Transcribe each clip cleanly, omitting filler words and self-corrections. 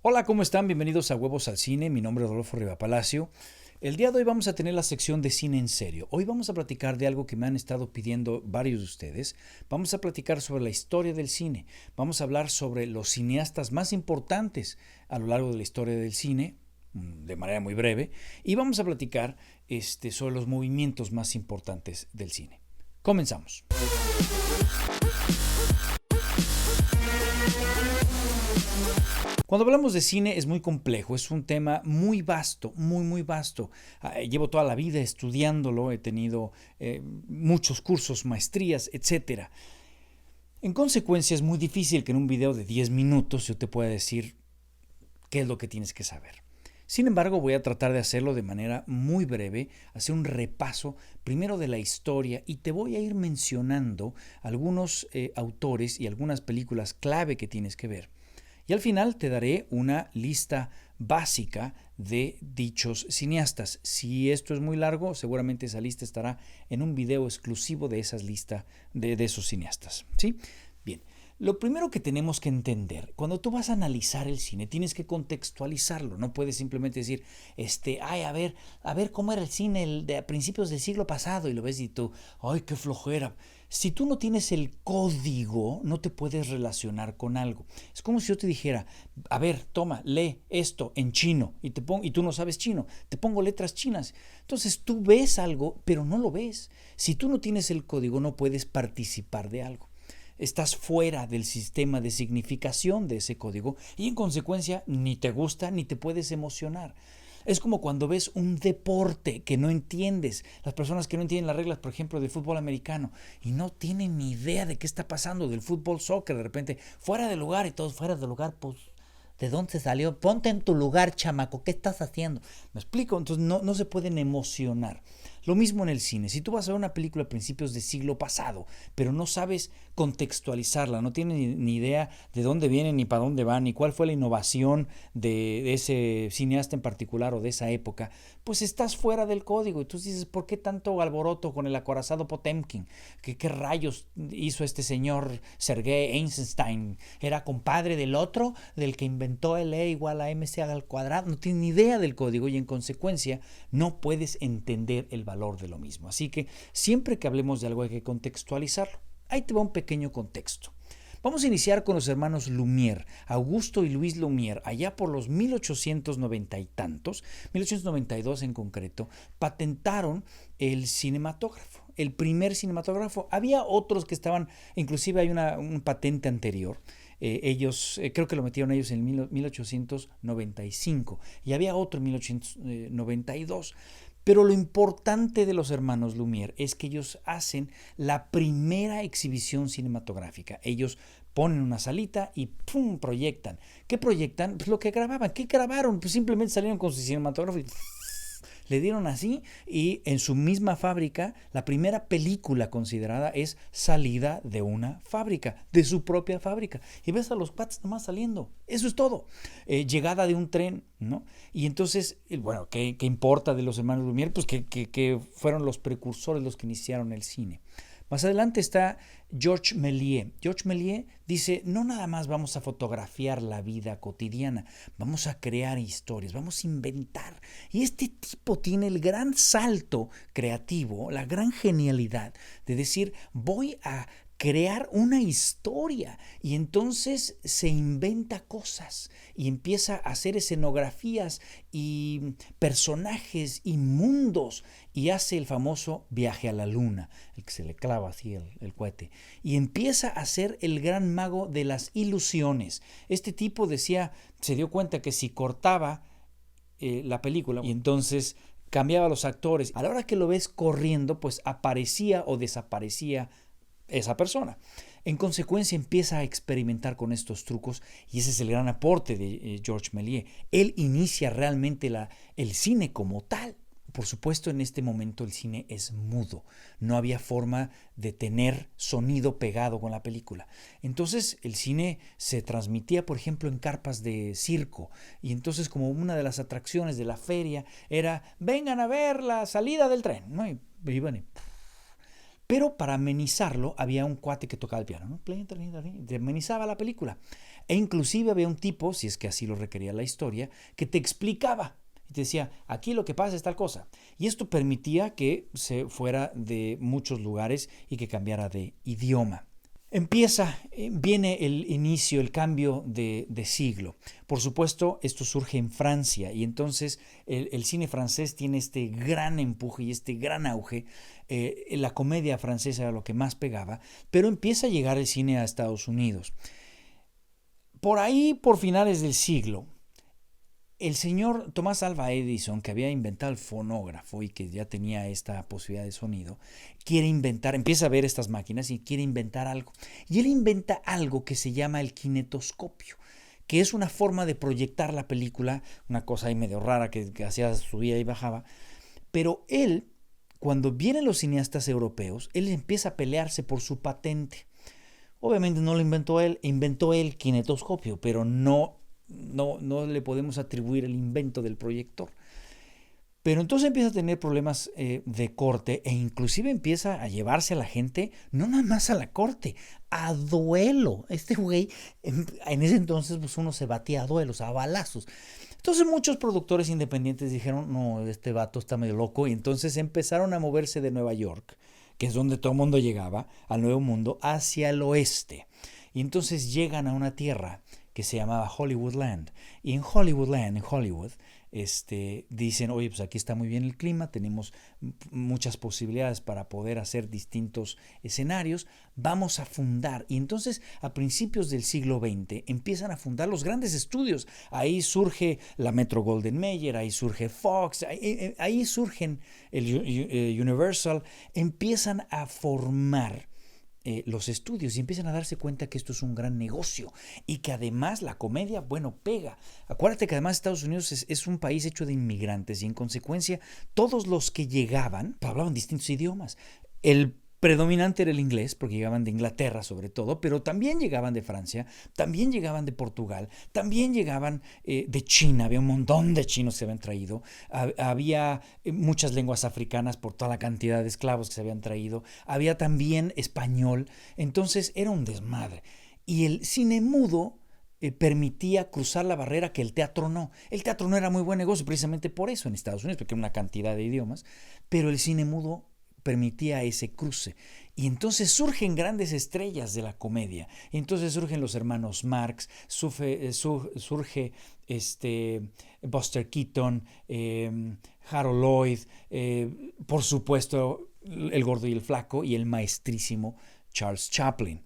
Hola, ¿cómo están? Bienvenidos a Huevos al Cine. Mi nombre es Rodolfo Riva Palacio. El día de hoy vamos a tener la sección de cine en serio. Hoy vamos a platicar de algo que me han estado pidiendo varios de ustedes. Vamos a platicar sobre la historia del cine. Vamos a hablar sobre los cineastas más importantes a lo largo de la historia del cine, de manera muy breve. Y vamos a platicar sobre los movimientos más importantes del cine. Comenzamos. Cuando hablamos de cine es muy complejo, es un tema muy vasto, muy vasto. Llevo toda la vida estudiándolo, he tenido muchos cursos, maestrías, etcétera. En consecuencia es muy difícil que en un video de 10 minutos yo te pueda decir qué es lo que tienes que saber. Sin embargo, voy a tratar de hacerlo de manera muy breve, hacer un repaso primero de la historia y te voy a ir mencionando algunos autores y algunas películas clave que tienes que ver. Y al final te daré una lista básica de dichos cineastas. Si esto es muy largo, seguramente esa lista estará en un video exclusivo de esa lista de esos cineastas. ¿Sí? Bien. Lo primero que tenemos que entender, cuando tú vas a analizar el cine, tienes que contextualizarlo. No puedes simplemente decir, a ver cómo era el cine de a principios del siglo pasado, y lo ves y tú, ay, qué flojera. Si tú no tienes el código, no te puedes relacionar con algo. Es como si yo te dijera, a ver, toma, lee esto en chino, y tú no sabes chino, te pongo letras chinas. Entonces tú ves algo, pero no lo ves. Si tú no tienes el código, no puedes participar de algo. Estás fuera del sistema de significación de ese código y en consecuencia ni te gusta ni te puedes emocionar. Es como cuando ves un deporte que no entiendes. Las personas que no entienden las reglas, por ejemplo, del fútbol americano y no tienen ni idea de qué está pasando, del fútbol soccer, de repente fuera de lugar y todos fuera de lugar, pues ¿de dónde salió? Ponte en tu lugar, chamaco, ¿qué estás haciendo? ¿Me explico? Entonces no se pueden emocionar. Lo mismo en el cine. Si tú vas a ver una película a principios del siglo pasado, pero no sabes contextualizarla, no tienes ni idea de dónde viene, ni para dónde va, ni cuál fue la innovación de ese cineasta en particular o de esa época, pues estás fuera del código. Y tú dices, ¿por qué tanto alboroto con el acorazado Potemkin? ¿Qué rayos hizo este señor Sergei Eisenstein? ¿Era compadre del otro, del que inventó el E igual a MC al cuadrado? No tienes ni idea del código y en consecuencia no puedes entender el valor de lo mismo. Así que siempre que hablemos de algo hay que contextualizarlo. Ahí te va un pequeño contexto. Vamos a iniciar con los hermanos Lumière, Augusto y Luis Lumière, allá por los 1890 y tantos, 1892 en concreto, patentaron el cinematógrafo, el primer cinematógrafo. Había otros que estaban, inclusive hay un patente anterior. Ellos, creo que lo metieron ellos en 1895 y había otro en 1892. Pero lo importante de los hermanos Lumière es que ellos hacen la primera exhibición cinematográfica. Ellos ponen una salita y ¡pum! Proyectan. ¿Qué proyectan? Pues lo que grababan. ¿Qué grabaron? Pues simplemente salieron con su cinematógrafo y le dieron así, y en su misma fábrica, la primera película considerada es salida de una fábrica, de su propia fábrica. Y ves a los cuates nomás saliendo. Eso es todo. Llegada de un tren, ¿no? Y entonces, bueno, ¿qué importa de los hermanos Lumière? Pues que fueron los precursores los que iniciaron el cine. Más adelante está Georges Méliès. Georges Méliès dice, no nada más vamos a fotografiar la vida cotidiana, vamos a crear historias, vamos a inventar. Y este tipo tiene el gran salto creativo, la gran genialidad de decir, voy a crear una historia, y entonces se inventa cosas y empieza a hacer escenografías y personajes y mundos y hace el famoso viaje a la luna, el que se le clava así el cohete, y empieza a ser el gran mago de las ilusiones. Este tipo decía, se dio cuenta que si cortaba la película y entonces cambiaba los actores, a la hora que lo ves corriendo, pues aparecía o desaparecía esa persona. En consecuencia empieza a experimentar con estos trucos y ese es el gran aporte de Georges Méliès. Él inicia realmente el cine como tal. Por supuesto, en este momento el cine es mudo. No había forma de tener sonido pegado con la película. Entonces el cine se transmitía, por ejemplo, en carpas de circo. Y entonces, como una de las atracciones de la feria era, vengan a ver la salida del tren, ¿no? Y iban y pero para amenizarlo había un cuate que tocaba el piano, ¿no? Amenizaba la película. E inclusive había un tipo, si es que así lo requería la historia, que te explicaba y te decía, aquí lo que pasa es tal cosa. Y esto permitía que se fuera de muchos lugares y que cambiara de idioma. Viene el inicio, el cambio de siglo. Por supuesto, esto surge en Francia y entonces el cine francés tiene este gran empuje y este gran auge. La comedia francesa era lo que más pegaba, pero empieza a llegar el cine a Estados Unidos. Por ahí, por finales del siglo, el señor Thomas Alva Edison, que había inventado el fonógrafo y que ya tenía esta posibilidad de sonido, empieza a ver estas máquinas y quiere inventar algo. Y él inventa algo que se llama el kinetoscopio, que es una forma de proyectar la película, una cosa ahí medio rara que hacía, subía y bajaba. Pero él, cuando vienen los cineastas europeos, él empieza a pelearse por su patente. Obviamente no lo inventó el kinetoscopio, pero no le podemos atribuir el invento del proyector. Pero entonces empieza a tener problemas de corte e inclusive empieza a llevarse a la gente, no nada más a la corte, a duelo. Este güey, en ese entonces pues uno se batía a duelos, a balazos. Entonces muchos productores independientes dijeron, no, este vato está medio loco, y entonces empezaron a moverse de Nueva York, que es donde todo el mundo llegaba, al Nuevo Mundo, hacia el oeste. Y entonces llegan a una tierra que se llamaba Hollywoodland. Y en Hollywood, dicen, oye, pues aquí está muy bien el clima, tenemos muchas posibilidades para poder hacer distintos escenarios, vamos a fundar. Y entonces, a principios del siglo XX, empiezan a fundar los grandes estudios. Ahí surge la Metro-Goldwyn-Mayer, ahí surge Fox, ahí surgen el Universal, empiezan a formar los estudios y empiezan a darse cuenta que esto es un gran negocio y que además la comedia, bueno, pega. Acuérdate que además Estados Unidos es un país hecho de inmigrantes y en consecuencia todos los que llegaban hablaban distintos idiomas. El predominante era el inglés, porque llegaban de Inglaterra sobre todo, pero también llegaban de Francia, también llegaban de Portugal, también llegaban de China, había un montón de chinos que se habían traído, había muchas lenguas africanas por toda la cantidad de esclavos que se habían traído, había también español, entonces era un desmadre. Y el cine mudo permitía cruzar la barrera que el teatro no. El teatro no era muy buen negocio precisamente por eso en Estados Unidos, porque era una cantidad de idiomas, pero el cine mudo permitía ese cruce. Y entonces surgen grandes estrellas de la comedia. Y entonces surgen los hermanos Marx, surge Buster Keaton, Harold Lloyd, por supuesto el gordo y el flaco y el maestrísimo Charles Chaplin.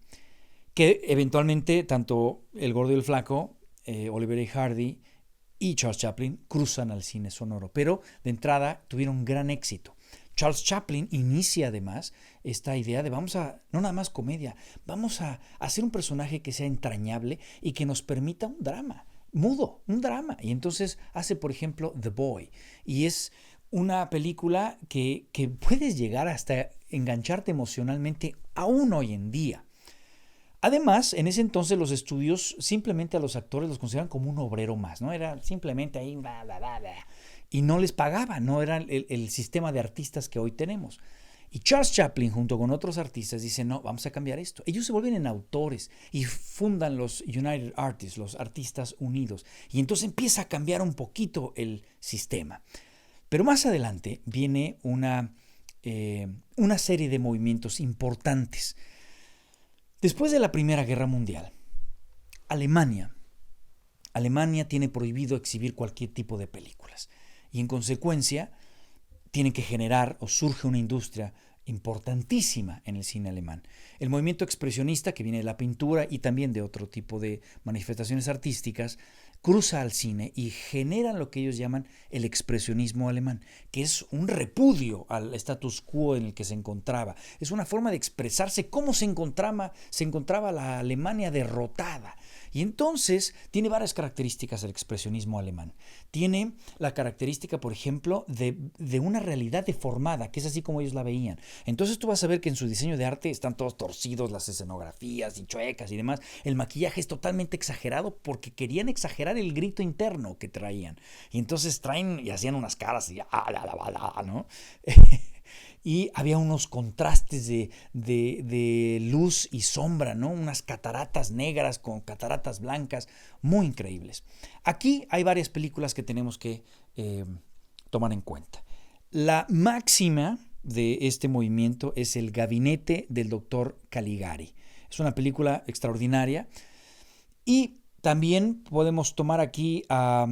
Que eventualmente tanto el gordo y el flaco, Oliver y Hardy y Charles Chaplin cruzan al cine sonoro. Pero de entrada tuvieron gran éxito. Charles Chaplin inicia además esta idea de no nada más comedia, vamos a hacer un personaje que sea entrañable y que nos permita un drama, mudo, un drama. Y entonces hace, por ejemplo, The Boy. Y es una película que puedes llegar hasta engancharte emocionalmente aún hoy en día. Además, en ese entonces los estudios simplemente a los actores los consideraban como un obrero más, ¿no? Era simplemente ahí, bla, bla, bla, bla. Y no les pagaban, no era el sistema de artistas que hoy tenemos. Y Charles Chaplin junto con otros artistas dicen, no, vamos a cambiar esto. Ellos se vuelven en autores y fundan los United Artists, los Artistas Unidos. Y entonces empieza a cambiar un poquito el sistema. Pero más adelante viene una serie de movimientos importantes. Después de la Primera Guerra Mundial, Alemania tiene prohibido exhibir cualquier tipo de películas. Y en consecuencia tienen que generar o surge una industria importantísima en el cine alemán. El movimiento expresionista, que viene de la pintura y también de otro tipo de manifestaciones artísticas, cruza al cine y generan lo que ellos llaman el expresionismo alemán, que es un repudio al status quo en el que se encontraba. Es una forma de expresarse cómo se encontraba la Alemania derrotada. Y entonces tiene varias características el expresionismo alemán. Tiene la característica, por ejemplo, de una realidad deformada, que es así como ellos la veían. Entonces tú vas a ver que en su diseño de arte están todos torcidos, las escenografías y chuecas y demás. El maquillaje es totalmente exagerado porque querían exagerar el grito interno que traían. Y entonces traen y hacían unas caras y ¿no? y había unos contrastes de luz y sombra, ¿no? Unas cataratas negras con cataratas blancas, muy increíbles. Aquí hay varias películas que tenemos que tomar en cuenta. La máxima de este movimiento es El gabinete del doctor Caligari. Es una película extraordinaria. Y también podemos tomar aquí a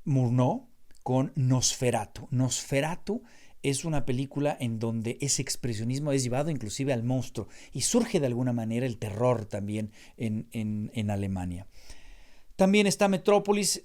Murnau con Nosferatu. Nosferatu es una película en donde ese expresionismo es llevado inclusive al monstruo y surge de alguna manera el terror también en Alemania. También está Metrópolis,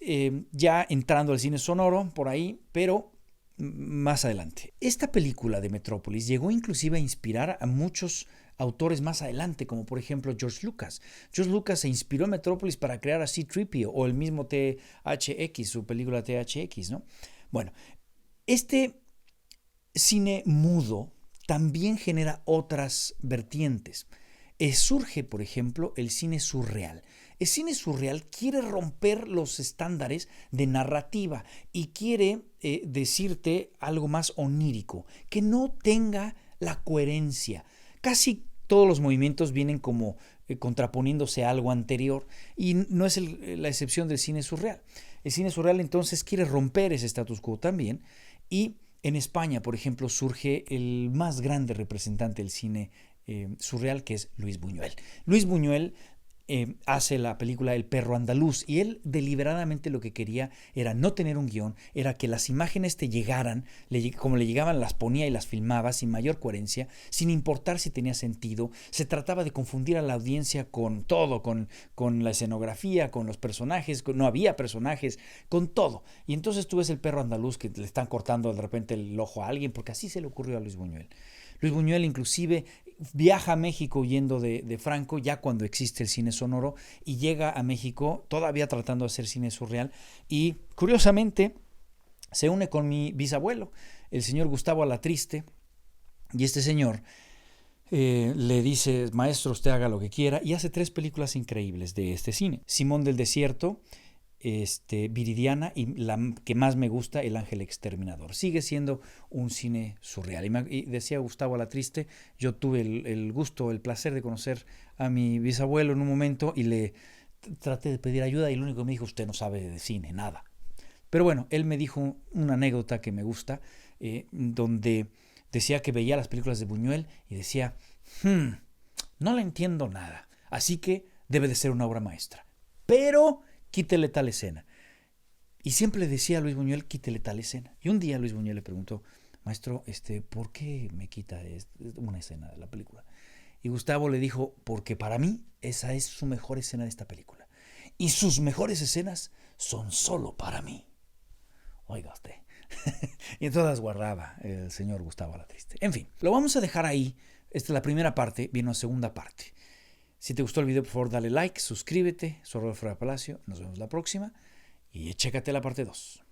ya entrando al cine sonoro por ahí, pero más adelante. Esta película de Metrópolis llegó inclusive a inspirar a muchos autores más adelante, como por ejemplo George Lucas. George Lucas se inspiró en Metrópolis para crear a C-3PO o el mismo THX, su película THX, ¿no? Bueno, este cine mudo también genera otras vertientes. Surge, por ejemplo, el cine surreal. El cine surreal quiere romper los estándares de narrativa y quiere decirte algo más onírico, que no tenga la coherencia. Casi todos los movimientos vienen como contraponiéndose a algo anterior y no es la excepción del cine surreal. El cine surreal entonces quiere romper ese status quo también y en España, por ejemplo, surge el más grande representante del cine surreal, que es Luis Buñuel. Luis Buñuel hace la película El perro andaluz y él deliberadamente lo que quería era no tener un guión, era que las imágenes te llegaran, como le llegaban las ponía y las filmaba sin mayor coherencia, sin importar si tenía sentido. Se trataba de confundir a la audiencia con todo, con la escenografía, con los personajes, no había personajes, con todo. Y entonces tú ves El perro andaluz que le están cortando de repente el ojo a alguien, porque así se le ocurrió a Luis Buñuel. Luis Buñuel inclusive viaja a México huyendo de Franco ya cuando existe el cine sonoro y llega a México todavía tratando de hacer cine surreal y curiosamente se une con mi bisabuelo, el señor Gustavo Alatriste, y este señor le dice: maestro, usted haga lo que quiera, y hace 3 películas increíbles de este cine: Simón del Desierto, Viridiana y la que más me gusta, El ángel exterminador. Sigue siendo un cine surreal. Y decía Gustavo Alatriste, yo tuve el gusto, el placer de conocer a mi bisabuelo en un momento y le traté de pedir ayuda y lo único que me dijo: usted no sabe de cine, nada. Pero bueno, él me dijo una anécdota que me gusta, donde decía que veía las películas de Buñuel y decía: no le entiendo nada, así que debe de ser una obra maestra. Pero quítele tal escena. Y siempre le decía a Luis Buñuel: quítele tal escena. Y un día Luis Buñuel le preguntó: maestro, ¿por qué me quita una escena de la película? Y Gustavo le dijo: porque para mí esa es su mejor escena de esta película. Y sus mejores escenas son solo para mí. Oiga usted. Y entonces las guardaba el señor Gustavo Alatriste. En fin, lo vamos a dejar ahí. Esta es la primera parte, viene una segunda parte. Si te gustó el video, por favor, dale like, suscríbete. Soy Rodolfo Herrera Palacio. Nos vemos la próxima. Y chécate la parte 2.